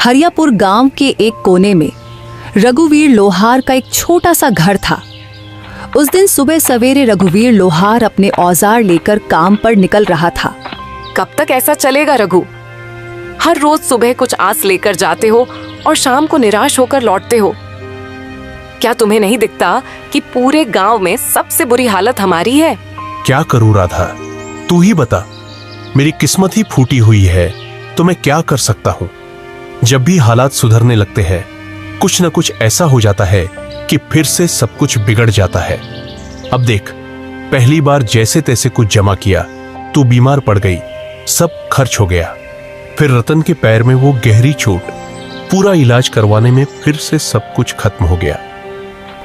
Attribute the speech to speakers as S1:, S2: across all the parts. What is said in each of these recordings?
S1: हरियापुर गांव के एक कोने में रघुवीर लोहार का एक छोटा सा घर था। उस दिन सुबह सवेरे रघुवीर लोहार अपने औजार लेकर काम पर निकल रहा था।
S2: कब तक ऐसा चलेगा रघु? हर रोज सुबह कुछ आस लेकर जाते हो और शाम को निराश होकर लौटते हो। क्या तुम्हें नहीं दिखता कि पूरे गांव में सबसे बुरी हालत हमारी है?
S3: क्या करूं राधा, तू ही बता। मेरी किस्मत ही फूटी हुई है तो मैं क्या कर सकता हूं। जब भी हालात सुधरने लगते हैं कुछ न कुछ ऐसा हो जाता है कि फिर से सब कुछ बिगड़ जाता है। अब देख, पहली बार जैसे तैसे कुछ जमा किया, तू बीमार पड़ गई, सब खर्च हो गया। फिर रतन के पैर में वो गहरी चोट, पूरा इलाज करवाने में फिर से सब कुछ खत्म हो गया।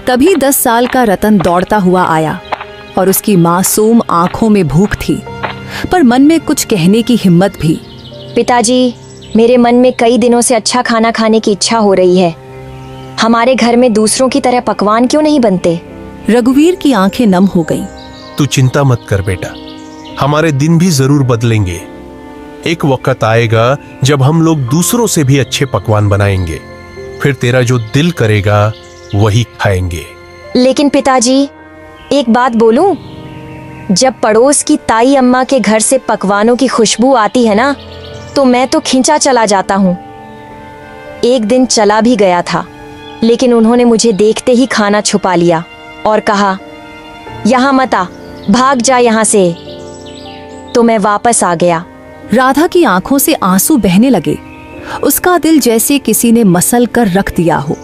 S1: तभी 10 साल का रतन दौड़ता हुआ आया और उसकी मासूम आंखों में भूख थी, पर मन में कुछ कहने की हिम्मत भी।
S4: पिताजी, मेरे मन में कई दिनों से अच्छा खाना खाने की इच्छा हो रही है। हमारे घर में दूसरों की तरह पकवान क्यों नहीं बनते?
S1: रघुवीर की आंखें नम हो गईं।
S3: तू चिंता मत कर बेटा, हमारे दिन भी जरूर बदलेंगे। एक वक्त आएगा जब हम लोग दूसरों से भी अच्छे पकवान बनाएंगे, फिर तेरा जो दिल करेगा वही खाएंगे।
S4: लेकिन पिताजी, एक बात बोलूं? जब पड़ोस की ताई अम्मा के घर से पकवानों की खुशबू आती है ना, तो मैं तो खींचा चला जाता हूँ। एक दिन चला भी गया था, लेकिन उन्होंने मुझे देखते ही खाना छुपा लिया और कहा, यहाँ मत आ, भाग जा यहाँ से। तो मैं वापस आ गया।
S1: राधा की आंखों से आंसू बहने लगे। उसका दिल जैसे किसी ने मसल कर रख दिया हो।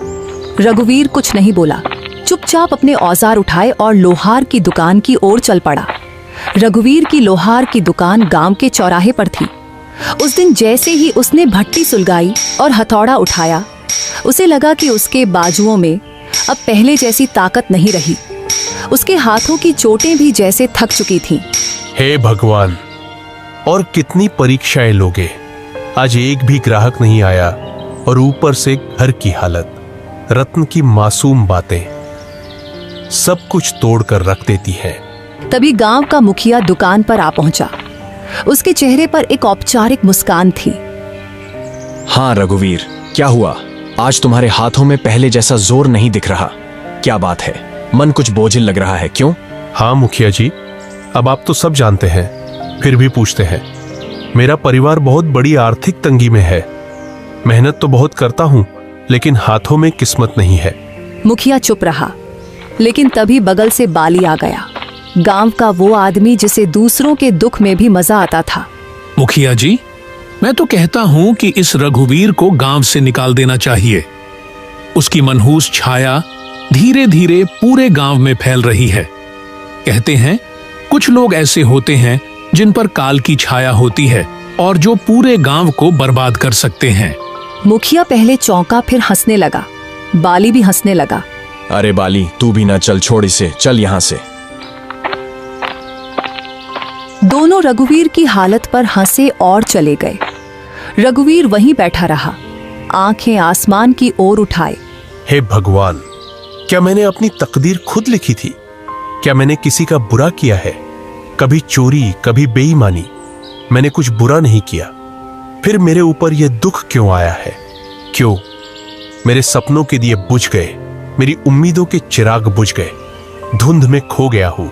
S1: रघुवीर कुछ नहीं बोला, चुपचाप अपने औजार उठाए और लोहार की दुकान की ओर चल पड़ा। रघुवीर की लोहार की दुकान गांव के चौराहे पर थी। उस दिन जैसे ही उसने भट्टी सुलगाई और हथौड़ा उठाया, उसे लगा कि उसके बाजुओं में अब पहले जैसी ताकत नहीं रही। उसके हाथों की चोटें भी जैसे थक चुकी थीं।
S3: हे भगवान, और कितनी परीक्षाएं लोगे। आज एक भी ग्राहक नहीं आया और ऊपर से घर की हालत, रत्न की मासूम बातें सब कुछ तोड़ कर रख देती है।
S1: तभी गांव का मुखिया दुकान पर आ पहुंचा। उसके चेहरे पर एक औपचारिक मुस्कान थी।
S5: हाँ रघुवीर, क्या हुआ? आज तुम्हारे हाथों में पहले जैसा जोर नहीं दिख रहा। क्या बात है? मन कुछ बोझिल लग रहा है, क्यों?
S3: हाँ मुखिया जी, अब आप तो सब जानते हैं, फिर भी पूछते हैं। मेरा परिवार बहुत बड़ी आर्थिक तंगी में है। मेहनत तो बहुत करता हूँ, लेकिन हाथों में किस्मत नहीं है।
S1: मुखिया चुप रहा, लेकिन तभी बगल से बाली आ गया। गांव का वो आदमी जिसे दूसरों के दुख में भी मजा आता था।
S6: मुखिया जी, मैं तो कहता हूं कि इस रघुवीर को गांव से निकाल देना चाहिए। उसकी मनहूस छाया धीरे धीरे पूरे गांव में फैल रही है। कहते हैं कुछ लोग ऐसे होते हैं जिन पर काल की छाया होती है और जो पूरे गांव को बर्बाद कर सकते हैं।
S1: मुखिया पहले चौंका, फिर हंसने लगा। बाली भी हंसने लगा।
S5: अरे बाली, तू भी ना चल, छोड़ इसे, चल यहाँ से।
S1: दोनों रघुवीर की हालत पर हंसे और चले गए। रघुवीर वहीं बैठा रहा, आंखें आसमान की ओर उठाए।
S3: हे भगवान, क्या मैंने अपनी तकदीर खुद लिखी थी? क्या मैंने किसी का बुरा किया है? कभी चोरी, कभी बेईमानी, मैंने कुछ बुरा नहीं किया। फिर मेरे ऊपर यह दुख क्यों आया है? क्यों? मेरे सपनों के दिए बुझ गए, मेरी उम्मीदों के चिराग बुझ गए। धुंध में खो गया हूं,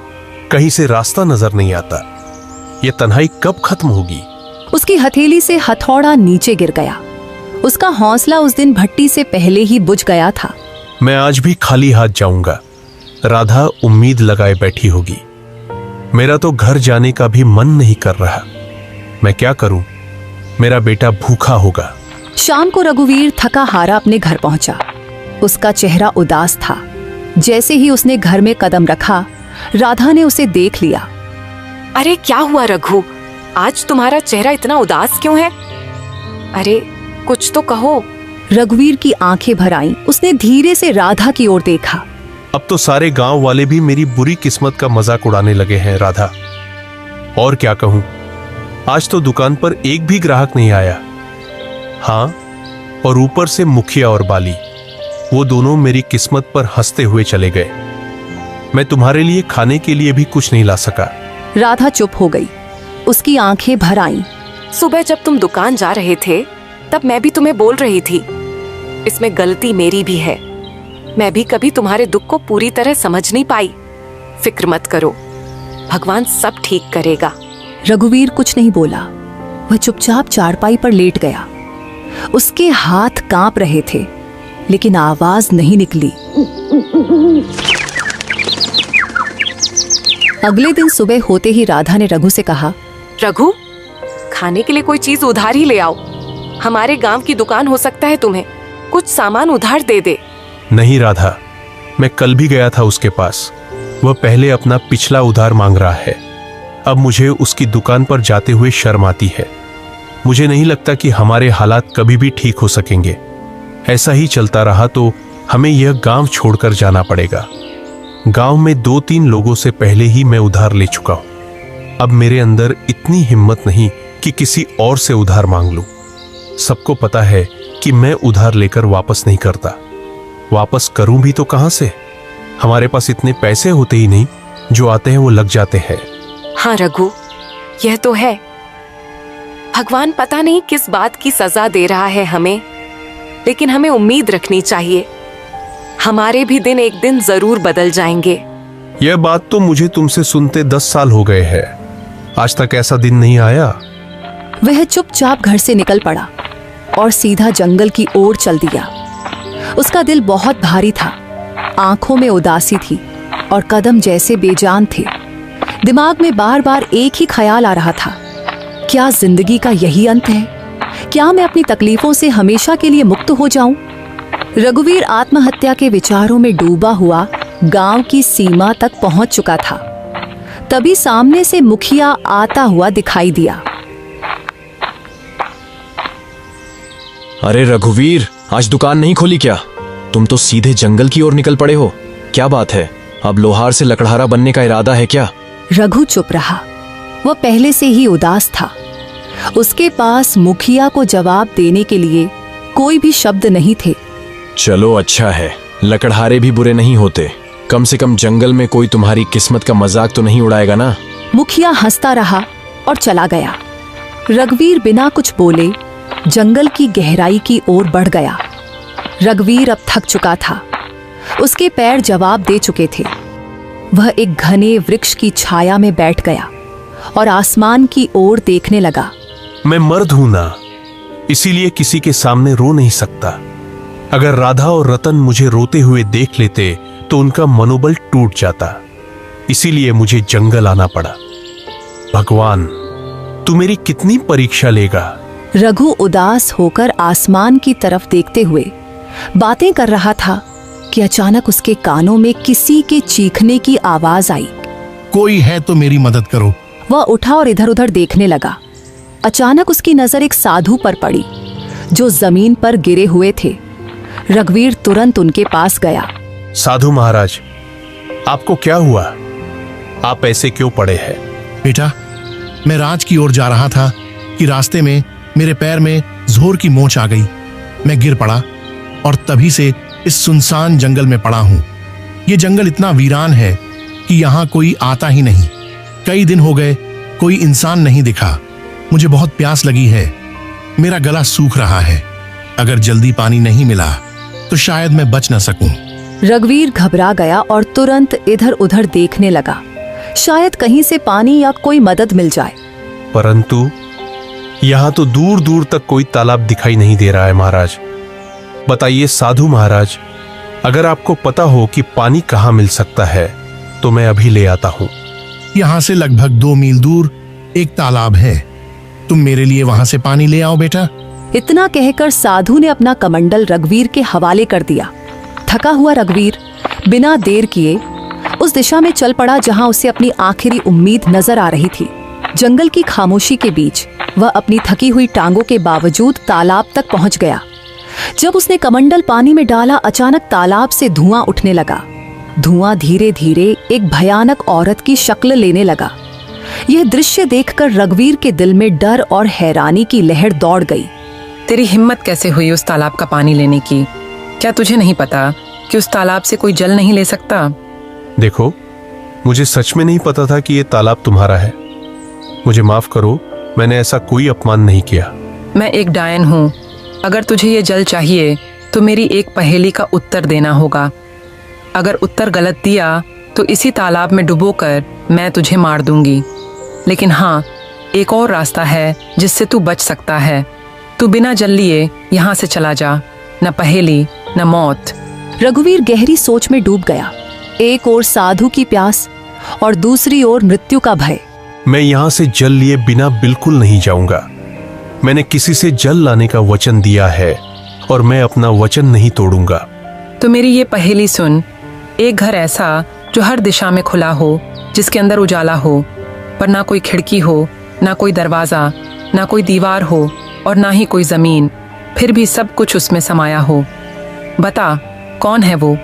S3: कहीं से रास्ता नजर नहीं आता। यह तन्हाई कब खत्म होगी?
S1: उसकी हथेली से हथौड़ा नीचे गिर गया। उसका हौसला उस दिन भट्टी से पहले ही बुझ गया था।
S3: मैं आज भी खाली हाथ जाऊंगा। राधा उम्मीद लगाए बैठी होगी। मेरा तो घर जाने का भी मन नहीं कर रहा। मैं क्या करूं? मेरा बेटा भूखा होगा।
S1: शाम को रघुवीर थका हारा अपने घर पहुंचा। उसका चेहरा उदास था। जैसे ही उसने घर में कदम रखा, राधा ने उसे देख लिया।
S2: अरे क्या हुआ रघु? आज तुम्हारा चेहरा इतना उदास क्यों है? अरे कुछ तो कहो।
S1: रघुवीर की आंखें भर आईं। उसने धीरे से राधा की ओर देखा।
S3: अब तो सारे गांव वाले भी मेरी बुरी किस्मत का मजाक उड़ाने लगे हैं राधा। और क्या कहूं, आज तो दुकान पर एक भी ग्राहक नहीं आया। हाँ, और ऊपर से मुखिया और बाली, वो दोनों मेरी किस्मत पर हंसते हुए चले गए। मैं तुम्हारे लिए खाने के लिए भी कुछ नहीं ला सका।
S1: राधा चुप हो गई। उसकी आंखें भर आईं।
S2: सुबह जब तुम दुकान जा रहे थे तब मैं भी तुम्हें बोल रही थी, इसमें गलती मेरी भी है। मैं भी कभी तुम्हारे दुख को पूरी तरह समझ नहीं पाई। फिक्र मत करो, भगवान सब ठीक करेगा।
S1: रघुवीर कुछ नहीं बोला। वह चुपचाप चारपाई पर लेट गया। उसके हाथ कांप रहे थे, लेकिन आवाज नहीं निकली। अगले दिन सुबह होते ही राधा ने रघु से कहा,
S2: रघु, खाने के लिए कोई चीज उधार ही ले आओ। हमारे गांव की दुकान हो सकता है तुम्हें कुछ सामान उधार दे दे।
S3: नहीं राधा, मैं कल भी गया था उसके पास। वह पहले अपना पिछला उधार मांग रहा है। अब मुझे उसकी दुकान पर जाते हुए शर्म आती है। मुझे नहीं लगता कि हमारे हालात कभी भी ठीक हो सकेंगे। ऐसा ही चलता रहा तो हमें यह गांव छोड़कर जाना पड़ेगा। गांव में 2-3 लोगों से पहले ही मैं उधार ले चुका हूं। अब मेरे अंदर इतनी हिम्मत नहीं कि किसी और से उधार मांग लूं। सबको पता है कि मैं उधार लेकर वापस नहीं करता। वापस करूं भी तो कहां से? हमारे पास इतने पैसे होते ही नहीं, जो आते हैं वो लग जाते हैं।
S2: हाँ रघु, यह तो है। भगवान पता नहीं किस बात की सजा दे रहा है हमें, लेकिन हमें उम्मीद रखनी चाहिए। हमारे भी दिन एक दिन जरूर बदल जाएंगे।
S3: यह बात तो मुझे तुमसे सुनते 10 साल हो गए हैं। आज तक ऐसा दिन नहीं आया।
S1: वह चुपचाप घर से निकल पड़ा और सीधा जंगल की ओर चल दिया। उसका दिल बहुत भारी था, आंखों में उदासी थी और कदम जैसे बेजान थे। दिमाग में बार बार एक ही ख्याल आ रहा था, क्या जिंदगी का यही अंत है? क्या मैं अपनी तकलीफों से हमेशा के लिए मुक्त हो जाऊं? रघुवीर आत्महत्या के विचारों में डूबा हुआ गांव की सीमा तक पहुंच चुका था। तभी सामने से मुखिया आता हुआ दिखाई दिया।
S5: अरे रघुवीर, आज दुकान नहीं खोली क्या? तुम तो सीधे जंगल की ओर निकल पड़े हो। क्या बात है? अब लोहार से लकड़हारा बनने का इरादा है क्या?
S1: रघु चुप रहा। वह पहले से ही उदास था। उसके पास मुखिया को जवाब देने के लिए कोई भी शब्द नहीं थे।
S5: चलो अच्छा है, लकड़हारे भी बुरे नहीं होते। कम से कम जंगल में कोई तुम्हारी किस्मत का मजाक तो नहीं उड़ाएगा ना।
S1: मुखिया हंसता रहा और चला गया। रघुवीर बिना कुछ बोले जंगल की गहराई की ओर बढ़ गया। रघुवीर अब थक चुका था। उसके पैर जवाब दे चुके थे। वह एक घने वृक्ष की छाया में बैठ गया और आसमान की ओर देखने लगा।
S3: मैं मर्द हूं ना, इसीलिए किसी के सामने रो नहीं सकता। अगर राधा और रतन मुझे रोते हुए देख लेते तो उनका मनोबल टूट जाता। इसीलिए मुझे जंगल आना पड़ा। भगवान, तू मेरी कितनी परीक्षा लेगा?
S1: रघु उदास होकर आसमान की तरफ देखते हुए बातें कर रहा था कि अचानक उसके कानों में किसी के चीखने की आवाज आई।
S7: कोई है तो मेरी मदद करो।
S1: वह उठा और इधर उधर देखने लगा। अचानक उसकी नजर एक साधु पर पड़ी जो जमीन पर गिरे हुए थे। रघुवीर तुरंत उनके पास गया।
S3: साधु महाराज, आपको क्या हुआ? आप ऐसे क्यों पड़े हैं?
S7: बेटा, मैं राज की ओर जा रहा था कि रास्ते में मेरे पैर में जोर की मोच आ गई। मैं गिर पड़ा और तभी से इस सुनसान जंगल में पड़ा हूं। ये जंगल इतना वीरान है कि यहाँ कोई आता ही नहीं। कई दिन हो गए, कोई इंसान नहीं दिखा। मुझे बहुत प्यास लगी है। मेरा गला सूख रहा है। अगर जल्दी पानी नहीं मिला तो शायद मैं बच न सकूं।
S1: रघुवीर घबरा गया और तुरंत इधर उधर देखने लगा, शायद कहीं से पानी या कोई मदद मिल जाए।
S3: परंतु यहां तो दूर दूर तक कोई तालाब दिखाई नहीं दे रहा है महाराज। बताइए साधु महाराज, अगर आपको पता हो कि पानी कहाँ मिल सकता है तो मैं अभी ले आता हूँ।
S7: यहाँ से लगभग 2 मील दूर एक तालाब है। तुम मेरे लिए वहां से पानी ले आओ बेटा।
S1: इतना कहकर साधु ने अपना कमंडल रघुवीर के हवाले कर दिया। थका हुआ रघुवीर बिना देर किए उस दिशा में चल पड़ा जहां उसे अपनी आखिरी उम्मीद नजर आ रही थी। जंगल की खामोशी के बीच वह अपनी थकी हुई टांगों के बावजूद तालाब तक पहुंच गया। जब उसने कमंडल पानी में डाला, अचानक तालाब से धुआं उठने लगा। धुआं धीरे धीरे एक भयानक औरत की शक्ल लेने लगा। यह दृश्य देखकर रघुवीर के दिल में डर और हैरानी की लहर दौड़ गई।
S8: तेरी हिम्मत कैसे हुई उस तालाब का पानी लेने की? क्या तुझे नहीं पता कि उस तालाब से कोई जल नहीं ले सकता?
S3: देखो, मुझे सच में नहीं पता था कि ये तालाब तुम्हारा है। मुझे माफ करो, मैंने ऐसा कोई अपमान नहीं किया।
S8: मैं एक डायन हूँ अगर तुझे ये जल चाहिए तो मेरी एक पहेली का उत्तर देना होगा। अगर उत्तर गलत दिया तो इसी तालाब में डुबोकर मैं तुझे मार दूंगी। लेकिन हाँ, एक और रास्ता है जिससे तू बच सकता है। तू बिना जल लिए यहाँ से चला जा, न पहेली न मौत।
S1: रघुवीर गहरी सोच में डूब गया। एक ओर साधु की प्यास और दूसरी ओर मृत्यु का भय।
S3: मैं यहां से जल लिए बिना बिल्कुल नहीं जाऊंगा। मैंने किसी से जल लाने का वचन दिया है और मैं अपना वचन नहीं तोड़ूंगा।
S8: तो मेरी ये पहेली सुन। एक घर ऐसा जो हर दिशा में खुला हो, जिसके अंदर उजाला हो, पर ना कोई खिड़की हो, ना कोई दरवाजा, ना कोई दीवार हो और ना ही कोई जमीन, फिर भी सब कुछ उसमें समाया हो। बता, कौन है वो?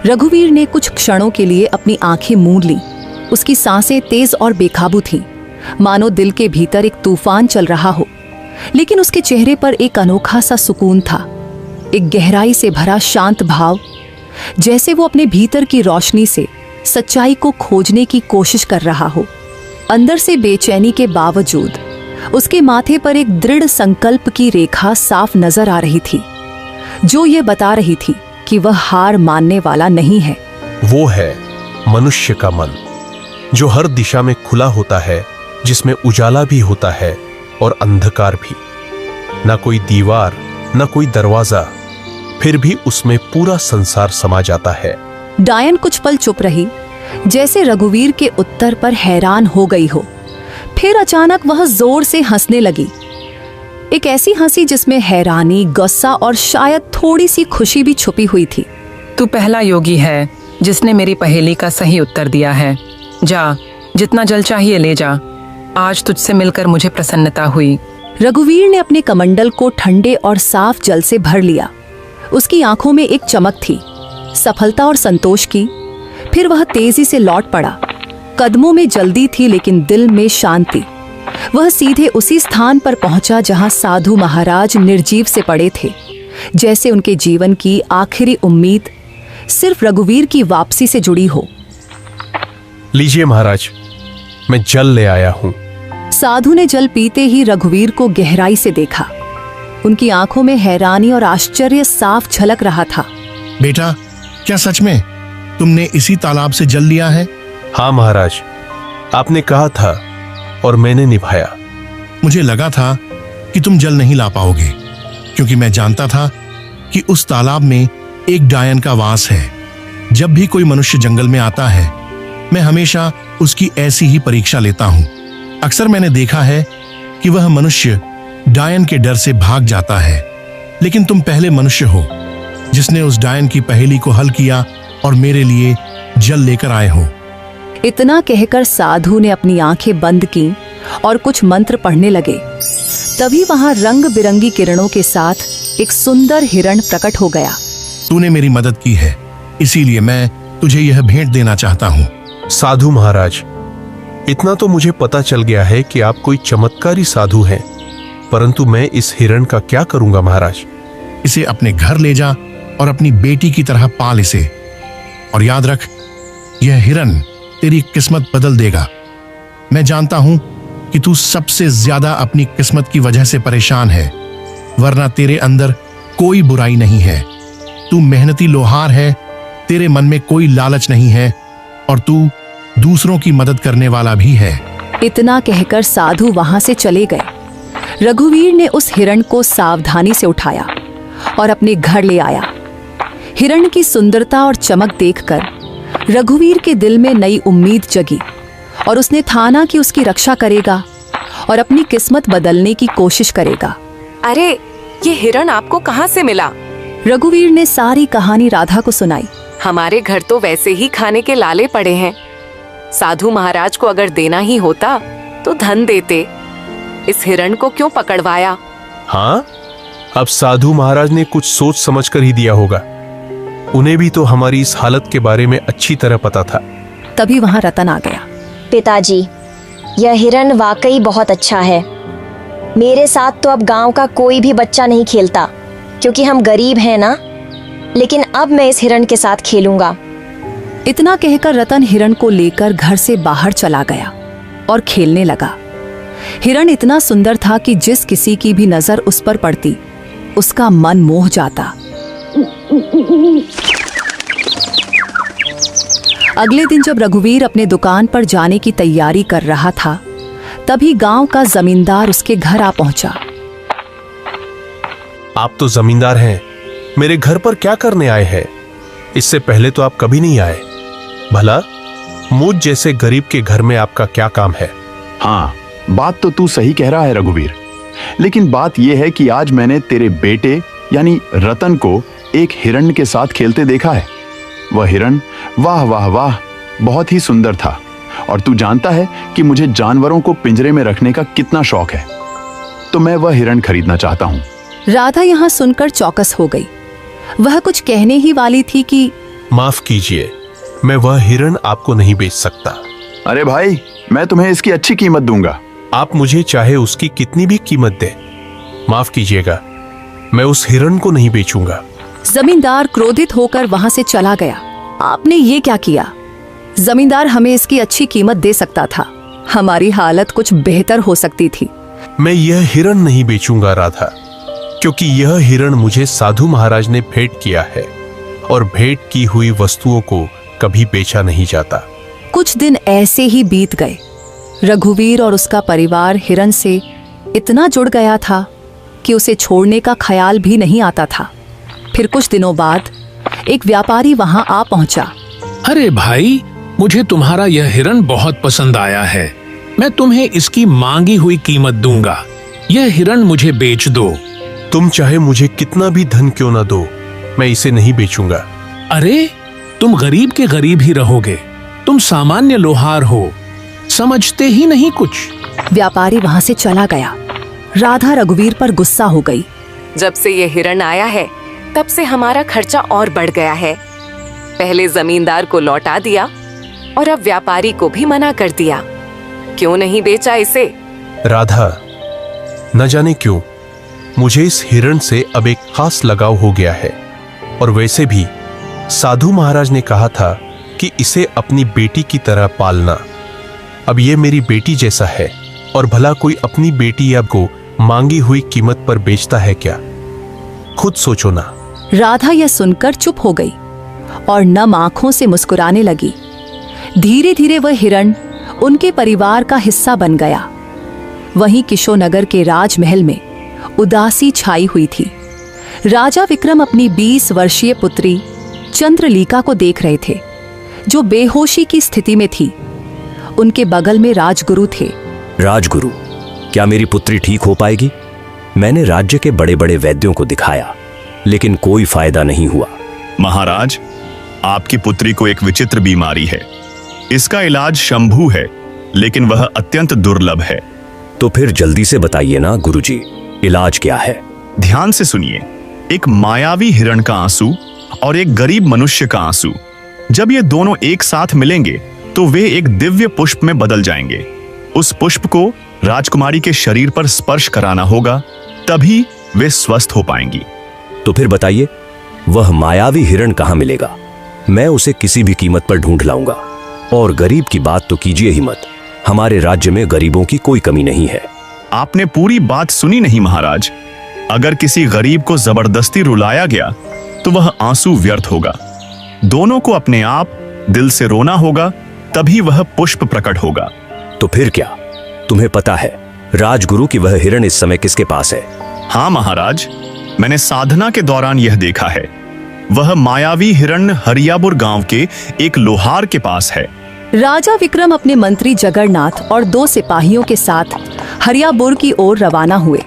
S1: रघुवीर ने कुछ क्षणों के लिए अपनी आंखें मूंद ली। उसकी सांसें तेज और बेकाबू थीं, मानो दिल के भीतर एक तूफान चल रहा हो। लेकिन उसके चेहरे पर एक अनोखा सा सुकून था, एक गहराई से भरा शांत भाव, जैसे वो अपने भीतर की रोशनी से सच्चाई को खोजने की कोशिश कर रहा हो। अंदर से बेचैनी के बावजूद उसके माथे पर एक दृढ़ संकल्प की रेखा साफ नजर आ रही थी, जो ये बता रही थी कि वह हार मानने वाला नहीं है।
S3: वो है मनुष्य का मन, जो हर दिशा में खुला होता है, जिसमें उजाला भी होता है और अंधकार भी। ना कोई दीवार, ना कोई दरवाजा, फिर भी उसमें पूरा संसार समा जाता है।
S1: डायन कुछ पल चुप रही, जैसे रघुवीर के उत्तर पर हैरान हो गई हो। फिर अचानक वह जोर से हंसने लगी, एक ऐसी हंसी जिसमें हैरानी, गुस्सा और शायद थोड़ी सी खुशी भी छुपी हुई थी।
S8: तू पहला योगी है जिसने मेरी पहेली का सही उत्तर दिया है। जा, जितना जल चाहिए ले जा। आज तुझसे मिलकर मुझे प्रसन्नता हुई।
S1: रघुवीर ने अपने कमंडल को ठंडे और साफ जल से भर लिया। उसकी आंखों में एक चमक थी, सफलता और संतोष की। फिर वह तेजी से लौट पड़ा। कदमों में जल्दी थी लेकिन दिल में शांति। वह सीधे उसी स्थान पर पहुंचा जहां साधु महाराज निर्जीव से पड़े थे, जैसे उनके जीवन की आखिरी उम्मीद सिर्फ रघुवीर की वापसी से जुड़ी हो।
S3: लीजिए महाराज, मैं जल ले आया हूं।
S1: साधु ने जल पीते ही रघुवीर को गहराई से देखा। उनकी आंखों में हैरानी और आश्चर्य साफ झलक रहा था।
S7: बेटा, क्या सच में तुमने इसी तालाब से जल लिया है?
S3: हाँ महाराज, आपने कहा था और मैंने निभाया।
S7: मुझे लगा था कि तुम जल नहीं ला पाओगे, क्योंकि मैं जानता था कि उस तालाब में एक डायन का वास है। जब भी कोई मनुष्य जंगल में आता है, मैं हमेशा उसकी ऐसी ही परीक्षा लेता हूँ। अक्सर मैंने देखा है कि वह मनुष्य डायन के डर से भाग जाता है, लेकिन तुम पहले मनुष्य हो जिसने उस डायन की पहेली को हल किया और मेरे लिए जल लेकर आए हो।
S1: इतना कहकर साधु ने अपनी आंखें बंद की और कुछ मंत्र पढ़ने लगे। तभी वहां रंग बिरंगी किरणों के साथ एक सुंदर हिरण प्रकट हो गया।
S7: तूने मेरी मदद की है, इसीलिए मैं तुझे यह भेंट देना चाहता हूँ।
S3: साधु महाराज, इतना तो मुझे पता चल गया है कि आप कोई चमत्कारी साधु हैं, परंतु मैं इस हिरण का क्या करूंगा महाराज?
S7: इसे अपने घर ले जा और अपनी बेटी की तरह पाल इसे। और याद रख, यह हिरण तेरी किस्मत बदल देगा। मैं जानता हूं कि तू सबसे ज्यादा अपनी किस्मत की वजह से परेशान है, वरना तेरे अंदर कोई बुराई नहीं है। तू मेहनती लोहार है, तेरे मन में कोई लालच नहीं है और तू दूसरों की मदद करने वाला भी है।
S1: इतना कहकर साधु वहां से चले गए। रघुवीर ने उस हिरण को सावधानी से उठाया और अपने घर ले आया। हिरण की सुंदरता और चमक देखकर रघुवीर के दिल में नई उम्मीद जगी और उसने ठाना कि उसकी रक्षा करेगा और अपनी किस्मत बदलने की कोशिश करेगा।
S2: अरे, ये हिरण आपको कहाँ से मिला?
S1: रघुवीर ने सारी कहानी राधा को सुनाई।
S2: हमारे घर तो वैसे ही खाने के लाले पड़े हैं। साधु महाराज को अगर देना ही होता तो धन देते। इस हिरण को क्यों पकड़वाया?
S3: हाँ, अब साधु महाराज ने कुछ सोच समझकर ही दिया होगा। उन्हें भी तो हमारी इस हालत के बारे में अच्छी तरह पता था।
S1: तभी वहां रतन आ गया।
S4: पिताजी, यह हिरण वाकई बहुत अच्छा है। मेरे साथ तो अब गांव का कोई भी बच्चा नहीं खेलता, क्योंकि हम गरीब हैं ना। लेकिन अब मैं इस हिरण के साथ खेलूंगा।
S1: इतना कहकर रतन हिरण को लेकर घर से बाहर चला गया और खेलने लगा। हिरण इतना सुंदर था कि जिस किसी की भी नजर उस पर पड़ती उसका मन मोह जाता। अगले दिन जब रघुवीर अपने दुकान पर जाने की तैयारी कर रहा था, तभी गांव का जमींदार उसके घर आ पहुंचा।
S3: आप तो जमींदार हैं, मेरे घर पर क्या करने आए हैं? इससे पहले तो आप कभी नहीं आए। भला मुझ जैसे गरीब के घर में आपका क्या काम है?
S9: हाँ, बात तो तू सही कह रहा है रघुवीर, लेकिन बात यह है कि आज मैंने तेरे बेटे यानी रतन को एक हिरण के साथ खेलते देखा है। वह हिरण वाह वाह वाह बहुत ही सुंदर था, और तू जानता है कि मुझे जानवरों को पिंजरे में रखने का कितना शौक है, तो मैं वह हिरण खरीदना चाहता हूँ।
S1: राधा यहाँ सुनकर चौकस हो गई। वह कुछ कहने ही वाली थी कि
S3: माफ कीजिए, मैं वह हिरण आपको नहीं बेच सकता।
S9: अरे भाई, मैं तुम्हें इसकी अच्छी कीमत दूंगा।
S3: आप मुझे चाहे उसकी कितनी भी कीमत दे, माफ कीजिएगा, मैं उस हिरण को नहीं बेचूंगा।
S1: जमींदार क्रोधित होकर वहां से चला गया। आपने ये क्या किया? जमींदार हमें इसकी अच्छी कीमत दे सकता था, हमारी हालत कुछ बेहतर हो सकती थी।
S3: मैं यह हिरण नहीं बेचूंगा राधा, क्योंकि यह हिरण मुझे साधु महाराज ने भेंट किया है, और भेंट की हुई वस्तुओं को कभी बेचा नहीं जाता।
S1: कुछ दिन ऐसे ही बीत गए। रघुवीर और उसका परिवार हिरण से इतना जुड़ गया था कि उसे छोड़ने का ख्याल भी नहीं आता था। फिर कुछ दिनों बाद एक व्यापारी वहां आ पहुंचा।
S6: अरे भाई, मुझे तुम्हारा यह हिरण बहुत पसंद आया है, मैं तुम्हें इसकी मांगी हुई कीमत दूंगा। यह हिरण मुझे बेच दो।
S3: तुम चाहे मुझे कितना भी धन क्यों ना दो, मैं इसे नहीं बेचूंगा।
S6: अरे, तुम गरीब के गरीब ही रहोगे, तुम सामान्य लोहार हो, समझते ही नहीं कुछ।
S1: व्यापारी वहां से चला गया। राधा रघुवीर पर गुस्सा हो गई।
S2: जब से ये हिरण आया है, तब से हमारा खर्चा और बढ़ गया है। पहले जमींदार को लौटा दिया और अब व्यापारी को भी मना कर दिया। क्यों नहीं बेचा इसे?
S3: राधा, न जाने क्यों मुझे इस हिरण से अब एक खास लगाव हो गया है, और वैसे भी साधु महाराज ने कहा था कि इसे अपनी बेटी की तरह पालना। अब ये मेरी बेटी जैसा है, और भला कोई अपनी बेटी या को मांगी हुई कीमत पर बेचता है क्या? खुद सोचो ना।
S1: राधा यह सुनकर चुप हो गई और नम आंखों से मुस्कुराने लगी। धीरे धीरे वह हिरण उनके परिवार का हिस्सा बन गया। वहीं किशोनगर के राजमहल में उदासी छाई हुई थी। राजा विक्रम अपनी 20 वर्षीय पुत्री चंद्रलीका को देख रहे थे, जो बेहोशी की स्थिति में थी। उनके बगल में राजगुरु थे।
S10: राजगुरु, क्या मेरी पुत्री ठीक हो पाएगी? मैंने राज्य के बड़े बड़े वैद्यों को दिखाया, लेकिन कोई फायदा नहीं हुआ।
S9: महाराज, आपकी पुत्री को एक विचित्र बीमारी है। इसका इलाज शंभू है, लेकिन वह अत्यंत दुर्लभ है।
S10: तो फिर जल्दी से बताइए ना गुरुजी, इलाज क्या है?
S9: ध्यान से सुनिए। एक मायावी हिरण का आंसू और एक गरीब मनुष्य का आंसू, जब ये दोनों एक साथ मिलेंगे तो वे एक दिव्य पुष्प में बदल जाएंगे। उस पुष्प को राजकुमारी के शरीर पर स्पर्श कराना होगा, तभी वे स्वस्थ हो पाएंगी।
S10: तो फिर बताइए, वह मायावी हिरण कहाँ मिलेगा? मैं उसे किसी भी कीमत पर ढूंढ लाऊंगा। और गरीब की बात तो कीजिए ही मत, हमारे राज्य में गरीबों की कोई कमी नहीं है।
S9: आपने पूरी बात सुनी नहीं महाराज। अगर किसी गरीब को जबरदस्ती रुलाया गया तो वह आंसू व्यर्थ होगा। दोनों को अपने आप दिल से रोना होगा, तभी वह पुष्प प्रकट होगा।
S10: तो फिर क्या? तुम्हें पता है राजगुरु की वह हिरण इस समय किसके पास है?
S9: हाँ महाराज, मैंने साधना के दौरान यह देखा है। वह मायावी हिरण हरियापुर गांव के एक लोहार के पास है।
S1: राजा विक्रम अपने मंत्री जगन्नाथ और 2 सिपाहियों के साथ हरियापुर की ओर रवाना हुए।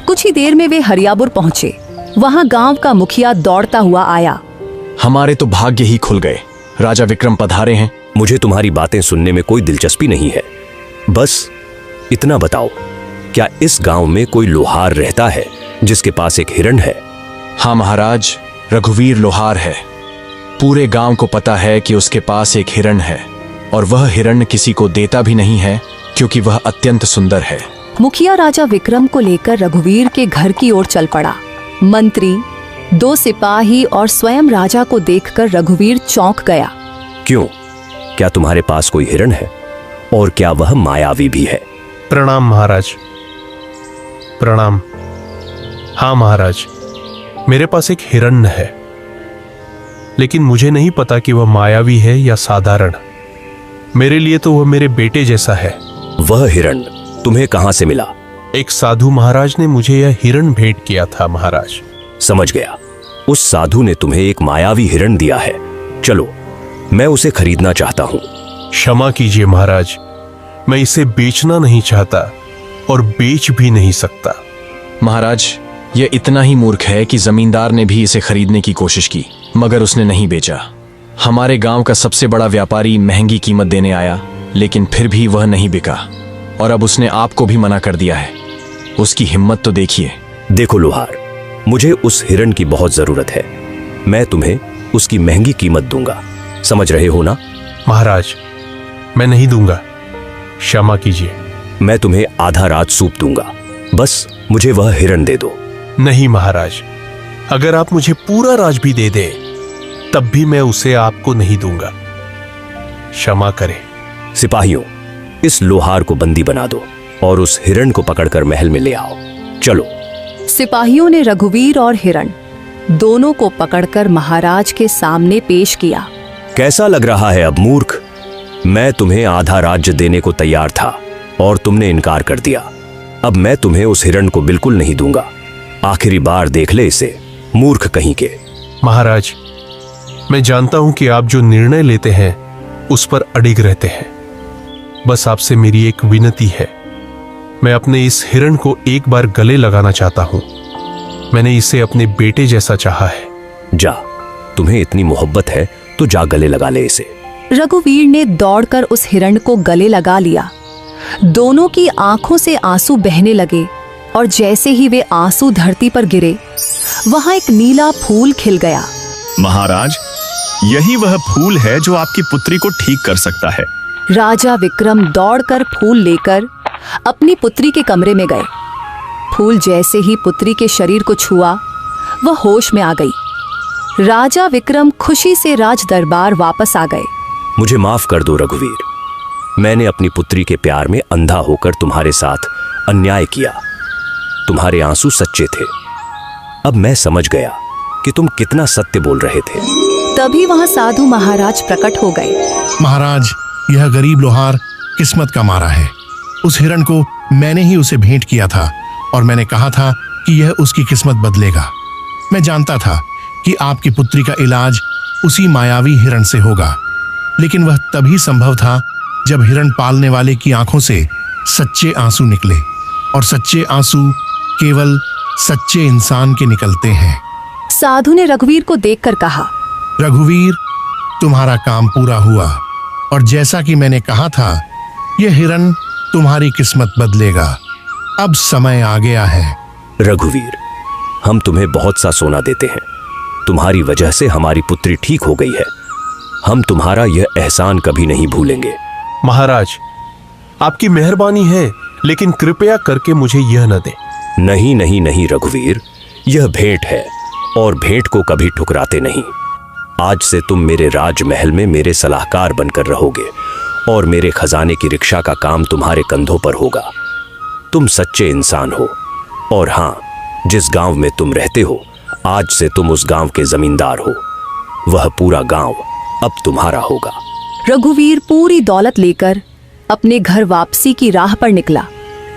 S1: कुछ ही देर में वे हरियापुर पहुंचे। वहां गांव का मुखिया दौड़ता हुआ आया।
S5: हमारे तो भाग्य ही खुल गए, राजा विक्रम पधारे हैं।
S10: मुझे तुम्हारी बातें सुनने में कोई दिलचस्पी नहीं है। बस इतना बताओ, क्या इस गांव में कोई लोहार रहता है जिसके पास एक हिरण है?
S5: हाँ महाराज, रघुवीर लोहार है। पूरे गांव को पता है कि उसके पास एक हिरण है, और वह हिरण किसी को देता भी नहीं है, क्योंकि वह अत्यंत सुंदर है।
S1: मुखिया राजा विक्रम को लेकर रघुवीर के घर की ओर चल पड़ा। मंत्री, 2 सिपाही और स्वयं राजा को देखकर रघुवीर चौंक गया।
S10: क्यों? क्या तुम्हारे पास कोई हिरण है? और क्या वह मायावी भी है?
S3: प्रणाम महाराज। प्रणाम। हाँ महाराज, मेरे पास एक हिरण्य है, लेकिन मुझे नहीं पता कि वह मायावी है या साधारण। मेरे लिए तो वह मेरे बेटे जैसा है।
S10: वह हिरण तुम्हें कहां से मिला?
S3: एक साधु महाराज ने मुझे यह हिरण भेंट किया था महाराज।
S10: समझ गया। उस साधु ने तुम्हें एक मायावी हिरण दिया है। चलो, मैं उसे खरीदना चाहता हूं।
S3: क्षमा कीजिए महाराज, मैं इसे बेचना नहीं चाहता और बेच भी नहीं सकता।
S5: महाराज, यह इतना ही मूर्ख है कि जमींदार ने भी इसे खरीदने की कोशिश की, मगर उसने नहीं बेचा। हमारे गांव का सबसे बड़ा व्यापारी महंगी कीमत देने आया, लेकिन फिर भी वह नहीं बिका, और अब उसने आपको भी मना कर दिया है। उसकी हिम्मत तो देखिए।
S10: देखो लोहार, मुझे उस हिरण की बहुत जरूरत है। मैं तुम्हें उसकी महंगी कीमत दूंगा, समझ रहे हो ना?
S3: महाराज, मैं नहीं दूंगा, क्षमा कीजिए।
S10: मैं तुम्हें आधा राज सूप दूंगा, बस मुझे वह हिरण दे दो।
S3: नहीं महाराज, अगर आप मुझे पूरा राज भी दे दे तब भी मैं उसे आपको नहीं दूंगा, क्षमा करें।
S10: सिपाहियों, इस लोहार को बंदी बना दो और उस हिरण को पकड़कर महल में ले आओ। चलो।
S1: सिपाहियों ने रघुवीर और हिरण दोनों को पकड़कर महाराज के सामने पेश किया।
S10: कैसा लग रहा है अब मूर्ख? मैं तुम्हें आधा राज्य देने को तैयार था और तुमने इनकार कर दिया। अब मैं तुम्हें उस हिरण को बिल्कुल नहीं दूंगा। आखिरी बार देख ले इसे, मूर्ख कहीं के।
S3: महाराज, मैं जानता हूं कि आप जो निर्णय लेते हैं उस पर अडिग रहते हैं। बस आपसे मेरी एक विनती है, मैं अपने इस हिरण को एक बार गले लगाना चाहता हूं। मैंने इसे अपने बेटे जैसा चाहा है।
S10: जा, तुम्हें इतनी मोहब्बत है तो जा गले लगा ले इसे।
S1: रघुवीर ने दौड़कर उस हिरण को गले लगा लिया। दोनों की आंखों से आंसू बहने लगे और जैसे ही वे आंसू धरती पर गिरे, वहां एक नीला फूल खिल गया।
S9: महाराज, यही वह फूल है जो आपकी पुत्री को ठीक कर सकता है।
S1: राजा विक्रम दौड़कर फूल लेकर अपनी पुत्री के कमरे में गए। फूल जैसे ही पुत्री के शरीर को छुआ, वह होश में आ गई। राजा विक्रम खुशी से राज दरबार वापस आ गए।
S10: मुझे माफ कर दो रघुवीर, मैंने अपनी पुत्री के प्यार में अंधा होकर तुम्हारे साथ अन्याय किया। तुम्हारे आंसू सच्चे थे। अब मैं समझ गया कि तुम कितना सत्य बोल रहे थे।
S1: तभी वहां साधु महाराज प्रकट हो गए।
S7: महाराज, यह गरीब लोहार किस्मत का मारा है। उस हिरण को मैंने ही उसे भेंट किया था और मैंने कहा था कि यह उसकी किस्मत बदलेगा। मैं जानता था कि आपकी पुत्री का इलाज उसी मायावी हिरण से होगा, लेकिन वह तभी संभव था जब हिरण पालने वाले की आंखों से सच्चे आंसू निकले, और सच्चे आंसू केवल सच्चे इंसान के निकलते हैं।
S1: साधु ने रघुवीर को देखकर कहा,
S7: रघुवीर, तुम्हारा काम पूरा हुआ, और जैसा कि मैंने कहा था, यह हिरण तुम्हारी किस्मत बदलेगा। अब समय आ गया है।
S10: रघुवीर, हम तुम्हें बहुत सा सोना देते हैं। तुम्हारी वजह से हमारी पुत्री ठीक हो गई है। हम तुम्हारा यह एहसान कभी नहीं भूलेंगे।
S3: महाराज, आपकी मेहरबानी है, लेकिन कृपया करके मुझे यह न दें।
S10: नहीं नहीं नहीं रघुवीर, यह भेंट है और भेंट को कभी ठुकराते नहीं। आज से तुम मेरे राजमहल में मेरे सलाहकार बनकर रहोगे और मेरे खजाने की रिक्शा का काम तुम्हारे कंधों पर होगा। तुम सच्चे इंसान हो, और हाँ, जिस गांव में तुम रहते हो, आज से तुम उस गांव के जमींदार हो। वह पूरा गांव अब तुम्हारा होगा।
S1: रघुवीर पूरी दौलत लेकर अपने घर वापसी की राह पर निकला,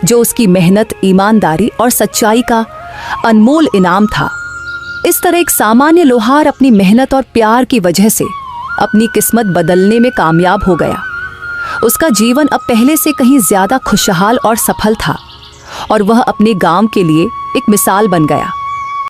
S1: जो उसकी मेहनत, ईमानदारी और सच्चाई का अनमोल इनाम था। इस तरह एक सामान्य लोहार अपनी मेहनत और प्यार की वजह से अपनी किस्मत बदलने में कामयाब हो गया। उसका जीवन अब पहले से कहीं ज्यादा खुशहाल और सफल था, और वह अपने गांव के लिए एक मिसाल बन गया।